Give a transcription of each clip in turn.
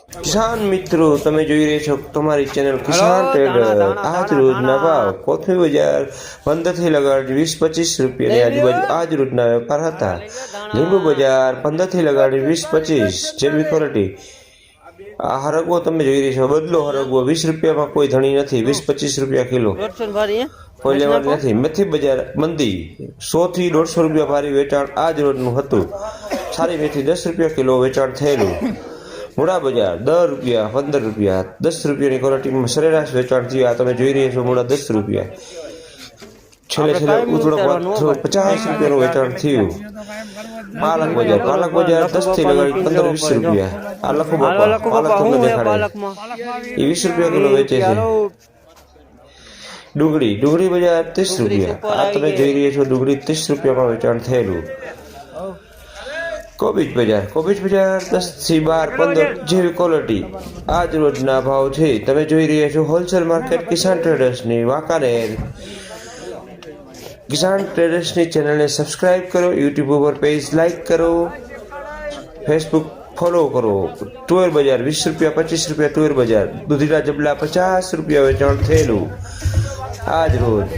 કિસાન મિત્રો, તમે જોઈ રહ્યા છો તમારી ચેનલ કિસાન ટ્રેડર। આજ રોજના ભાવ કોથમી બજાર 15 થી લગાડી 20-25 રૂપિયાની આજુબાજુ આજ રોજના વેપાર હતા। લીંબુ બજાર 15 થી લગાડી 20-25 જેવી ક્વોલિટી। આ હરગવો તમે જોઈ રહ્યા છો, બદલો હરગવો 20 રૂપિયામાં કોઈ ધણી નથી, 20-25 રૂપિયા કિલો, કોઈ લેવાનું નથી। મેથી બજાર મંદી 100 થી 150 રૂપિયા ભારી વેચાણ આજ રોજનું હતું। સારી મેથી 10 રૂપિયા કિલો વેચાણ થયેલું। મૂળા બજાર 10 રૂપિયા 15 રૂપિયા 10 રૂપિયાની ક્વોલિટીમાં સરેરાશ વેચાણ થયું। આ તમે જોઈ રહ્યા છો, મૂળા 10 રૂપિયા, છેલ્લે ઉતળો 50 રૂપિયાનું વેચાણ થયું। પાલક બજાર 10 થી લગાડી 15-20 રૂપિયા। આ લખો બાપા, પાલક તમને દેખાડે, એ 20 રૂપિયા કિલો વેચે છે। ડુંગળી બજાર 30 રૂપિયા। આ તમે જોઈ રહ્યા છો, ડુંગળી 30 રૂપિયામાં વેચાણ થયેલું। કોબીજ બજાર 10 થી 12-15 જેવી ક્વોલિટી આજ રોજના ભાવ છે। તમે જોઈ રહ્યા છો હોલસેલ માર્કેટ કિસાન ટ્રેડર્સની વાંકાનેર। કિસાન ટ્રેડર્સની ચેનલને સબસ્ક્રાઇબ કરો, યુટ્યુબ ઉપર પેજ લાઈક કરો, ફેસબુક ફોલો કરો। તુવેર બજાર 20 રૂપિયા 25 રૂપિયા તુવેર બજાર। દૂધીના જબલા 50 રૂપિયા વેચાણ થયેલું આજ રોજ।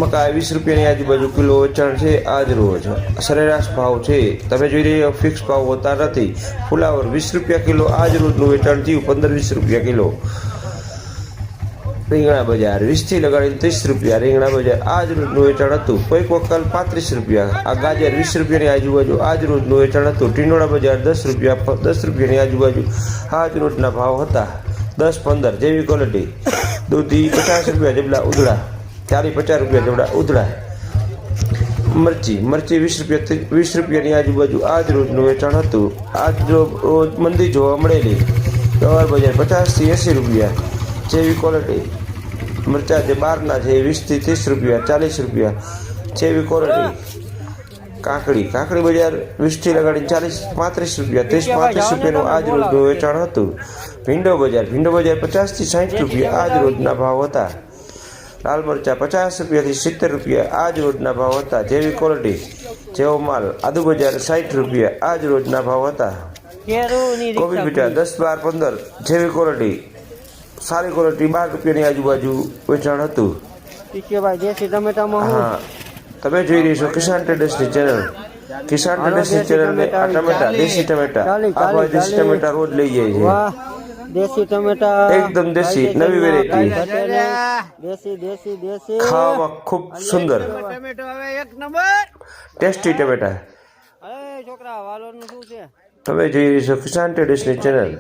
મકાઈ 20 રૂપિયાની આજુબાજુ કિલો વેચાણ છે આજ રોજ, સરેરાશ ભાવ છે। તમે જોઈ રહ્યા ફિક્સ ભાવ હોતા નથી। ફુલાવર 20 રૂપિયા કિલો આજ રોજનું વેચાણ થયું, 15-20 રૂપિયા કિલો। રીંગણા બજાર 20 થી લગાડીને 30 રૂપિયા રીંગણા બજાર આજ રોજનું વેચાણ હતું। કોઈ વકલ 35 રૂપિયા। આ ગાજર 20 રૂપિયાની આજુબાજુ આજ રોજનું વેચાણ હતું। ટીંડોળા બજાર 10 રૂપિયાની આજુબાજુ આજ રોજના ભાવ હતા। 10-15 જેવી ક્વોલિટી। દૂધી 50 રૂપિયા જબલા ઉધડા, 40-50 રૂપિયા જબડા ઉધડા। મરચી 20 રૂપિયાની આજુબાજુ આજ રોજનું વેચાણ હતું। આજ રોજ મંદી જોવા મળેલી। ગવાર બજાર 50 થી 80 રૂપિયા જેવી ક્વોલિટી। મરચા જે બહારના છે 20 થી 30 રૂપિયા 40 રૂપિયા જેવી ક્વોલિટી। કાકડી બજાર 20 થી લગાડીને 40-35 રૂપિયા 30-35 રૂપિયાનું આજ રોજનું વેચાણ હતું। ભીંડો બજાર 50 થી 60 રૂપિયા આજ રોજના ભાવ હતા। લાલ મરચા 50 રૂપિયાથી 70 રૂપિયા આજ રોજના ભાવ હતા જેવી ક્વોલિટી જેવો માલ। આદુ બજાર 60 રૂપિયા આજ રોજના ભાવ હતા। કોબી બીટા 10-12-15 જેવી ક્વોલિટી, સારી ક્વોલિટી 12 રૂપિયાની આજુબાજુ વેચાણ હતું। હા, તમે જોઈ રહી છો કિસાન ટ્રેડર્સની ચેનલ। કિસાન ટ્રેડર્સની ચેનલને આ ટમેટા દેશી ટમેટા, આ ભાઈ દેશી ટમેટા રોજ લઈ જાય છે। દેશી ટમેટા એકદમ દેશી, નવી વેરાયટી, ખાવામાં ખૂબ સુંદર ટેસ્ટી ટમેટા। તમે જોઈ રહી છો કિસાન ટ્રેડર્સની ચેનલ।